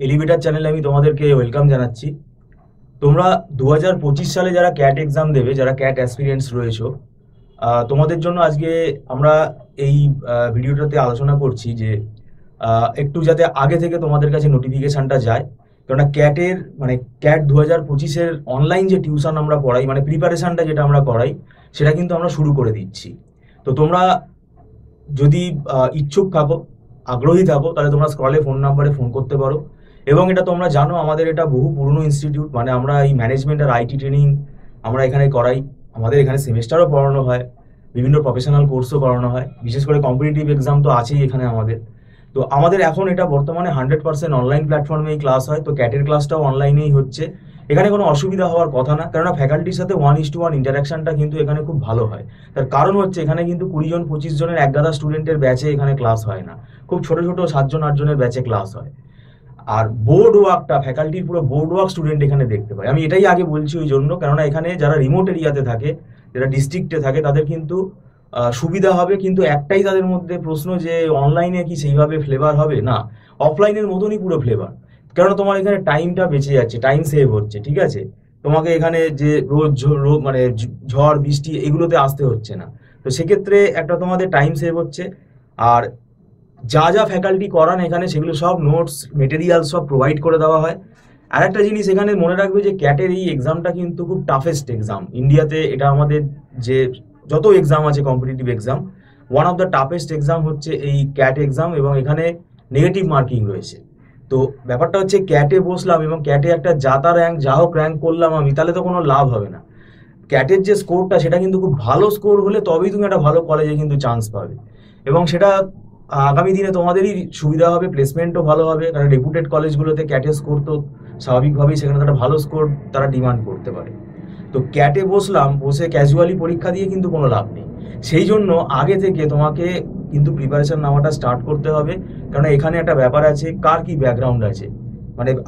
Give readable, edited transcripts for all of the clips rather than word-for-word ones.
Elevator চ্যানেলে আমি তোমাদেরকে ওয়েলকাম জানাচ্ছি। তোমরা 2025 সালে যারা ক্যাট এক্সাম দেবে, যারা ক্যাট অ্যাসপিরিয়েন্টস রয়েছো, তোমাদের জন্য আজকে আমরা এই ভিডিওটাতে আলোচনা করছি যে একটু যাতে আগে থেকে তোমাদের কাছে নোটিফিকেশনটা যায়। কেননা ক্যাটের ক্যাট 2025-এর অনলাইন যে টিউশন আমরা পড়াই, প্রিপারেশনটা যেটা আমরা করাই, সেটা কিন্তু আমরা শুরু করে দিচ্ছি। তো তোমরা যদি ইচ্ছুক থাকো, আগ্রহী থাকো, তাহলে তোমরা স্ক্রলে ফোন নাম্বারে ফোন করতে পারো। এবং এটা তোমরা জানো, আমাদের এটা বহু পুরনো ইনস্টিটিউট, আমরা এই ম্যানেজমেন্ট আর আইটি ট্রেনিং আমরা এখানে করাই। আমাদের এখানে সেমিস্টারও পড়ানো হয়, বিভিন্ন প্রফেশনাল কোর্সও করানো হয়, বিশেষ করে কম্পিটিটিভ এক্সাম তো আছেই এখানে আমাদের। তো আমাদের এখন এটা বর্তমানে 100% অনলাইন প্ল্যাটফর্মেই ক্লাস হয়। তো ক্যাটের ক্লাসটাও অনলাইনেই হচ্ছে। এখানে কোনো অসুবিধা হওয়ার কথা না, কেননা ফ্যাকাল্টির সাথে 1:1 ইন্টারাকশনটা কিন্তু এখানে খুব ভালো হয়। তার কারণ হচ্ছে এখানে কিন্তু 20 জন 25 জনের একগাদা স্টুডেন্টের ব্যাচে এখানে ক্লাস হয় না, খুব ছোট ছোট 7 জন 8 জনের ব্যাচে ক্লাস হয়। আর বোর্ড ওয়ার্কটা, ফ্যাকাল্টির পুরো বোর্ড ওয়ার্ক স্টুডেন্ট এখানে দেখতে পায়। আমি এটাই আগে বলছি ওই জন্য, কেননা এখানে যারা রিমোট এরিয়াতে থাকে, যারা ডিস্ট্রিক্টে থাকে, তাদের কিন্তু সুবিধা হবে। কিন্তু একটাই তাদের মধ্যে প্রশ্ন যে অনলাইনে কি সেইভাবে ফ্লেভার হবে? না, অফলাইনের মতনই পুরো ফ্লেভার। কেননা তোমার এখানে টাইমটা বেঁচে যাচ্ছে, টাইম সেভ হচ্ছে, ঠিক আছে? তোমাকে এখানে যে রোজ ঝড় বৃষ্টি এগুলোতে আসতে হচ্ছে না। তো সেক্ষেত্রে একটা তোমাদের টাইম সেভ হচ্ছে। আর যা যা ফ্যাকাল্টি করান এখানে, সেগুলো সব নোটস মেটেরিয়াল সব প্রোভাইড করে দেওয়া হয়। আর একটা জিনিস এখানে মনে রাখবে যে ক্যাটের এই এক্সামটা কিন্তু খুব টাফেস্ট এক্সাম ইন্ডিয়াতে। এটা আমাদের যে যত এক্সাম আছে competitive exam, one of the toughest exam হচ্ছে এই ক্যাট এক্সাম। এবং এখানে নেগেটিভ মার্কিং রয়েছে। তো ব্যাপারটা হচ্ছে, ক্যাটে বসলাম এবং ক্যাটে একটা যাতা র্যাঙ্ক, যা হোক র্যাঙ্ক করলাম আমি, তাহলে তো কোনো লাভ হবে না। ক্যাটের যে স্কোরটা, সেটা কিন্তু খুব ভালো স্কোর হলে তবেই তুমি একটা ভালো কলেজে কিন্তু চান্স পাবে। এবং সেটা আগামী দিনে তোমাদেরই সুবিধা হবে, প্লেসমেন্টও ভালো হবে। কারণ রেপুটেড কলেজগুলোতে ক্যাটের স্কোর তো স্বাভাবিকভাবেই সেখানে একটা ভালো স্কোর তারা ডিমান্ড করতে পারে। তো ক্যাটে বসলাম, বসে ক্যাজুয়ালি পরীক্ষা দিয়ে কিন্তু কোনো লাভ নেই। সেই জন্য আগে থেকে তোমাকে কিন্তু প্রিপারেশন নেওয়াটা স্টার্ট করতে হবে। কারণ এখানে একটা ব্যাপার আছে, কার কি ব্যাকগ্রাউন্ড আছে।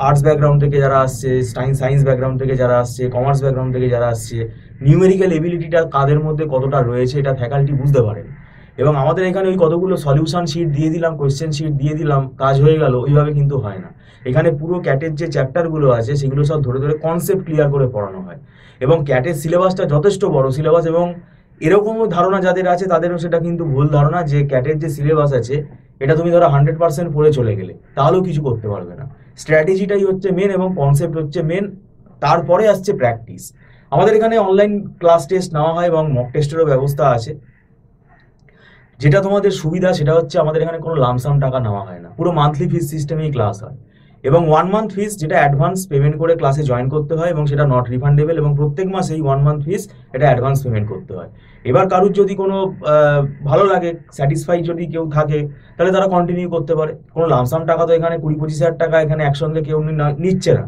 আর্টস ব্যাকগ্রাউন্ড থেকে যারা আসছে, সায়েন্স ব্যাকগ্রাউন্ড থেকে যারা আসছে, কমার্স ব্যাকগ্রাউন্ড থেকে যারা আসছে, নিউমেরিক্যাল এবিলিটিটা কাদের মধ্যে কতটা রয়েছে, এটা ফ্যাকাল্টি বুঝতে পারেন। এবং আমাদের এখানে ওই কতগুলো সলিউশন শিট দিয়ে দিলাম, কোয়েশ্চেন শিট দিয়ে দিলাম, কাজ হয়ে গেল, ওইভাবে কিন্তু হয় না। এখানে পুরো ক্যাটের যে চ্যাপ্টারগুলো আছে, সেগুলো সব ধরে ধরে কনসেপ্ট ক্লিয়ার করে পড়ানো হয়। এবং ক্যাটের সিলেবাসটা যথেষ্ট বড় সিলেবাস। এবং এরকমও ধারণা যাদের আছে, তাদেরও সেটা কিন্তু ভুল ধারণা যে ক্যাটের যে সিলেবাস আছে, এটা তুমি ধরো 100% পড়ে চলে গেলে তাহলেও কিছু করতে পারবে না। স্ট্র্যাটেজিটাই হচ্ছে মেন এবং কনসেপ্ট হচ্ছে মেন, তারপরে আসছে প্র্যাকটিস। আমাদের এখানে অনলাইন ক্লাস টেস্ট নেওয়া হয় এবং মক টেস্টেরও ব্যবস্থা আছে। যেটা তোমাদের সুবিধা সেটা হচ্ছে, আমাদের এখানে কোনো লামসাম টাকা নেওয়া হয় না, পুরো মান্থলি ফিস সিস্টেমেই ক্লাস হয়। এবং 1 মান্থ ফিস, যেটা অ্যাডভান্স পেমেন্ট করে ক্লাসে জয়েন করতে হয়, এবং সেটা নট রিফান্ডেবল। এবং প্রত্যেক মাসেই 1 মান্থ ফিস, এটা অ্যাডভান্স পেমেন্ট করতে হয়। এবার কারুর যদি কোনো ভালো লাগে, স্যাটিসফাই যদি কেউ থাকে, তাহলে তারা কন্টিনিউ করতে পারে। কোনো লামসাম টাকা তো এখানে 20-25 হাজার টাকা এখানে একসঙ্গে কেউ নিচ্ছে না।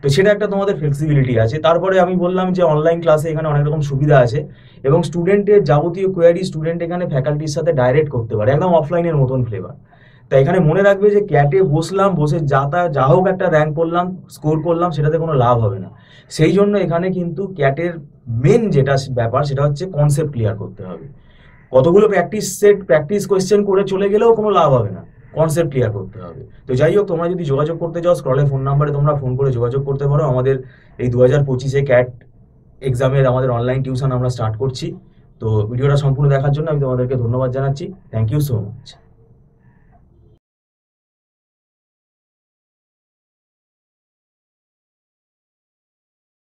তো সেটা একটা তোমাদের ফ্লেক্সিবিলিটি আছে। তারপরে আমি বললাম যে অনলাইন ক্লাসে এখানে অনেক রকম সুবিধা আছে। এবং স্টুডেন্টের যাবতীয় কোয়ারি স্টুডেন্ট এখানে ফ্যাকাল্টির সাথে ডাইরেক্ট করতে পারে, একদম অফলাইনের মতন ফ্লেভার। তাই এখানে মনে রাখবে যে ক্যাটে বসলাম, বসে যা হোক একটা র্যাঙ্ক করলাম, স্কোর করলাম, সেটাতে কোনো লাভ হবে না। সেই জন্য এখানে কিন্তু ক্যাটের মেন যেটা ব্যাপার, সেটা হচ্ছে কনসেপ্ট ক্লিয়ার করতে হবে। কতগুলো প্র্যাকটিস কোয়েশ্চেন করে চলে গেলেও কোনো লাভ হবে না, কনসেপ্ট ক্লিয়ার করতে হবে। তো যাই হোক, তোমরা যদি যোগাযোগ করতে চাও, স্ক্রলে ফোন নাম্বারে তোমরা ফোন করে যোগাযোগ করতে পারো। আমাদের এই 2025-এ ক্যাট এক্সামের আমাদের অনলাইন টিউশন আমরা স্টার্ট করছি। তো ভিডিওটা সম্পূর্ণ দেখার জন্য আমি তোমাদেরকে ধন্যবাদ জানাচ্ছি। Thank you so much.